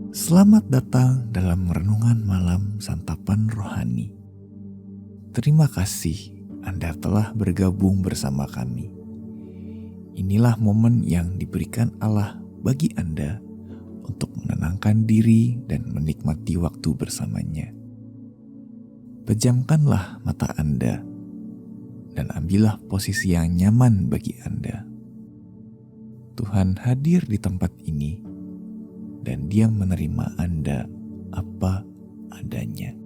Selamat datang dalam renungan malam santapan rohani. Terima kasih Anda telah bergabung bersama kami. Inilah momen yang diberikan Allah bagi Anda untuk menenangkan diri dan menikmati waktu bersamanya. Pejamkanlah mata Anda dan ambillah posisi yang nyaman bagi Anda. Tuhan hadir di tempat ini dan Dia menerima Anda apa adanya.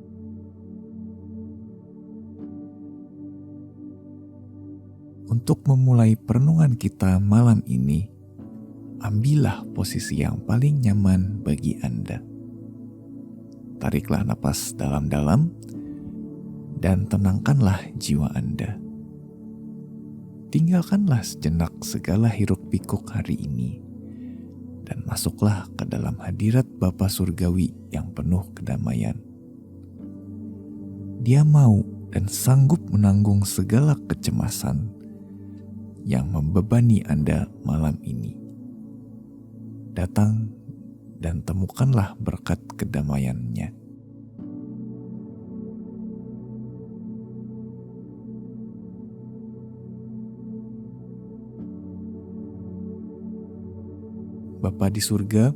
Untuk memulai perenungan kita malam ini, ambillah posisi yang paling nyaman bagi Anda. Tariklah napas dalam-dalam dan tenangkanlah jiwa Anda. Tinggalkanlah sejenak segala hiruk-pikuk hari ini dan masuklah ke dalam hadirat Bapa Surgawi yang penuh kedamaian. Dia mau dan sanggup menanggung segala kecemasan yang membebani Anda malam ini. Datang dan temukanlah berkat kedamaiannya. Bapa di surga,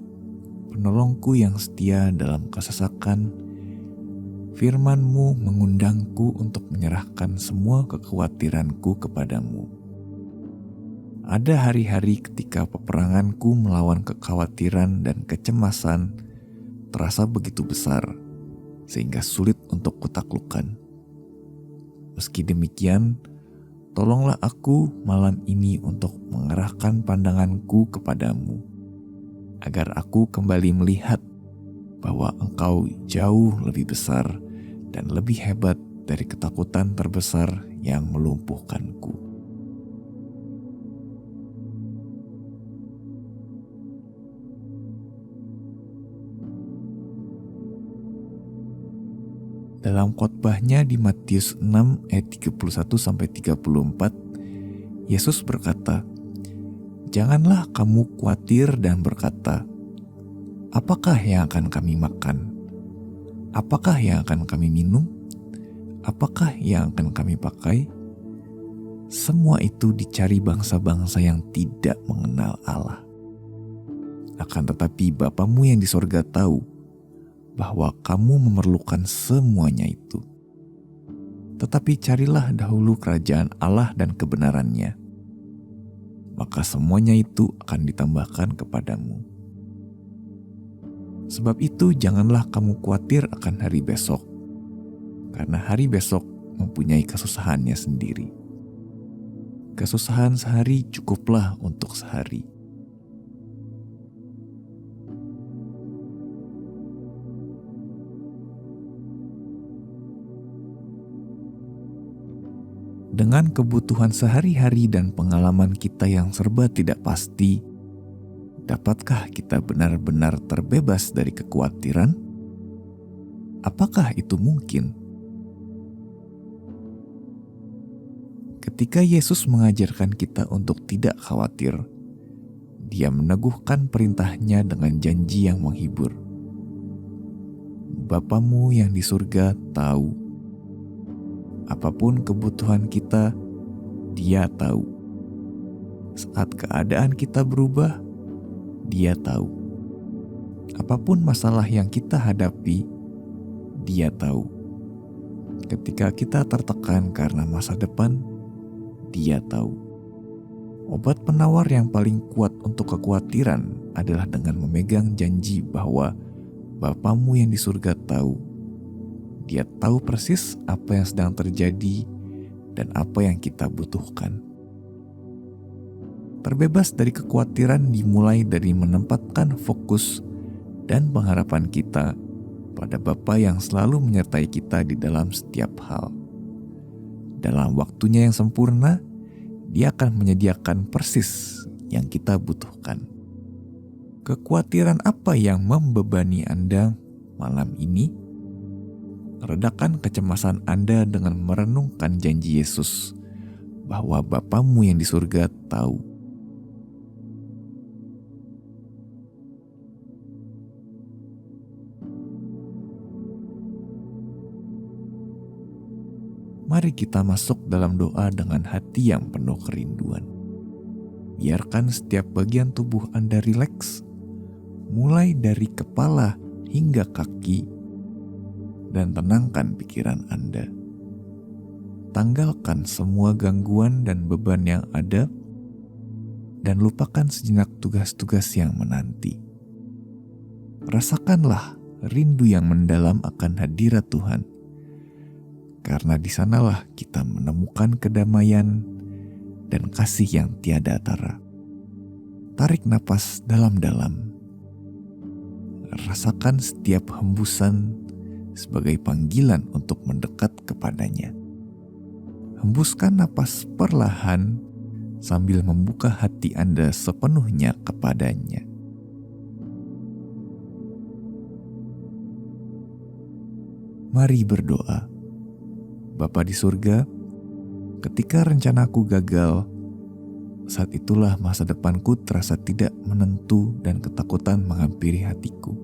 penolongku yang setia dalam kesesakan, firman-Mu mengundangku untuk menyerahkan semua kekhawatiranku kepadamu. Ada hari-hari ketika peperanganku melawan kekhawatiran dan kecemasan terasa begitu besar, sehingga sulit untuk kutaklukkan. Meski demikian, tolonglah aku malam ini untuk mengarahkan pandanganku kepadamu, agar aku kembali melihat bahwa Engkau jauh lebih besar dan lebih hebat dari ketakutan terbesar yang melumpuhkanku. Dalam khotbahnya di Matius 6 ayat 31-34, Yesus berkata, "Janganlah kamu khawatir dan berkata, apakah yang akan kami makan? Apakah yang akan kami minum? Apakah yang akan kami pakai? Semua itu dicari bangsa-bangsa yang tidak mengenal Allah. Akan tetapi Bapamu yang di sorga tahu bahwa kamu memerlukan semuanya itu. Tetapi carilah dahulu kerajaan Allah dan kebenarannya, maka semuanya itu akan ditambahkan kepadamu. Sebab itu janganlah kamu khawatir akan hari besok, karena hari besok mempunyai kesusahannya sendiri. Kesusahan sehari cukuplah untuk sehari." Dengan kebutuhan sehari-hari dan pengalaman kita yang serba tidak pasti, dapatkah kita benar-benar terbebas dari kekhawatiran? Apakah itu mungkin? Ketika Yesus mengajarkan kita untuk tidak khawatir, Dia meneguhkan perintahnya dengan janji yang menghibur. Bapamu yang di surga tahu. Apapun kebutuhan kita, Dia tahu. Saat keadaan kita berubah, Dia tahu. Apapun masalah yang kita hadapi, Dia tahu. Ketika kita tertekan karena masa depan, Dia tahu. Obat penawar yang paling kuat untuk kekhawatiran adalah dengan memegang janji bahwa Bapamu yang di surga tahu. Dia tahu persis apa yang sedang terjadi dan apa yang kita butuhkan. Terbebas dari kekhawatiran dimulai dari menempatkan fokus dan pengharapan kita pada Bapa yang selalu menyertai kita di dalam setiap hal. Dalam waktunya yang sempurna, Dia akan menyediakan persis yang kita butuhkan. Kekhawatiran apa yang membebani Anda malam ini? Redakan kecemasan Anda dengan merenungkan janji Yesus bahwa Bapamu yang di surga tahu. Mari kita masuk dalam doa dengan hati yang penuh kerinduan. Biarkan setiap bagian tubuh Anda rileks, mulai dari kepala hingga kaki, dan tenangkan pikiran Anda. Tanggalkan semua gangguan dan beban yang ada, dan lupakan sejenak tugas-tugas yang menanti. Rasakanlah rindu yang mendalam akan hadirat Tuhan, karena di sanalah kita menemukan kedamaian dan kasih yang tiada tara. Tarik napas dalam-dalam. Rasakan setiap hembusan sebagai panggilan untuk mendekat kepadanya. Hembuskan napas perlahan sambil membuka hati Anda sepenuhnya kepadanya. Mari berdoa. Bapa di surga, ketika rencanaku gagal, saat itulah masa depanku terasa tidak menentu dan ketakutan menghampiri hatiku.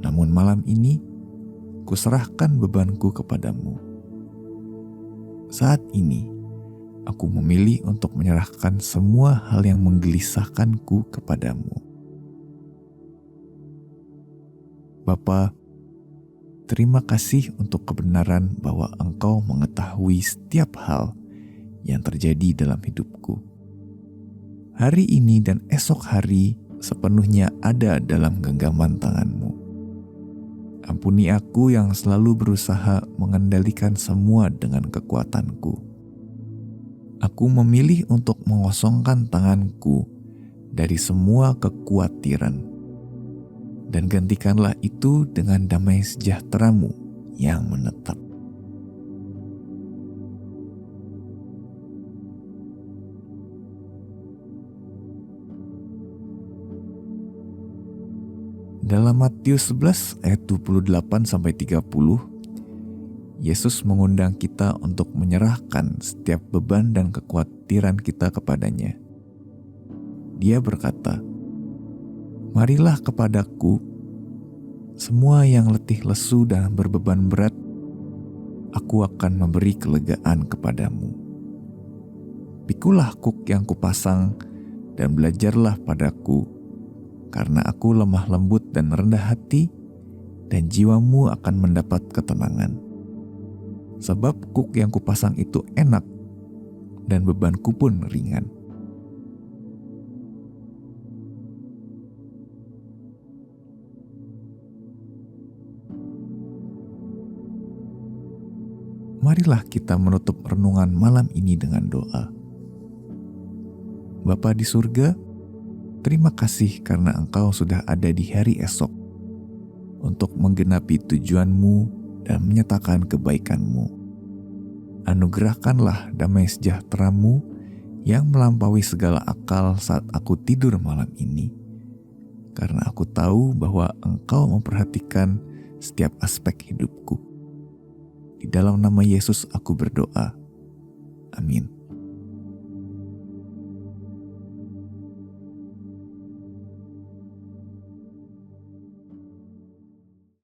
Namun malam ini, kuserahkan bebanku kepadamu. Saat ini, aku memilih untuk menyerahkan semua hal yang menggelisahkanku kepadamu. Bapa, terima kasih untuk kebenaran bahwa Engkau mengetahui setiap hal yang terjadi dalam hidupku. Hari ini dan esok hari sepenuhnya ada dalam genggaman tangan-Mu. Ampuni aku yang selalu berusaha mengendalikan semua dengan kekuatanku. Aku memilih untuk mengosongkan tanganku dari semua kekhawatiran, dan gantikanlah itu dengan damai sejahtera-Mu yang menetap. Dalam Matius 11 ayat 28-30, Yesus mengundang kita untuk menyerahkan setiap beban dan kekhawatiran kita kepadanya. Dia berkata, "Marilah kepadaku, semua yang letih lesu dan berbeban berat, aku akan memberi kelegaan kepadamu. Pikulah kuk yang kupasang dan belajarlah padaku, karena aku lemah lembut dan rendah hati, dan jiwamu akan mendapat ketenangan. Sebab kuk yang kupasang itu enak, dan bebanku pun ringan." Marilah kita menutup renungan malam ini dengan doa. Bapa di surga, terima kasih karena Engkau sudah ada di hari esok untuk menggenapi tujuan-Mu dan menyatakan kebaikan-Mu. Anugerahkanlah damai sejahtera-Mu yang melampaui segala akal saat aku tidur malam ini, karena aku tahu bahwa Engkau memperhatikan setiap aspek hidupku. Di dalam nama Yesus aku berdoa. Amin.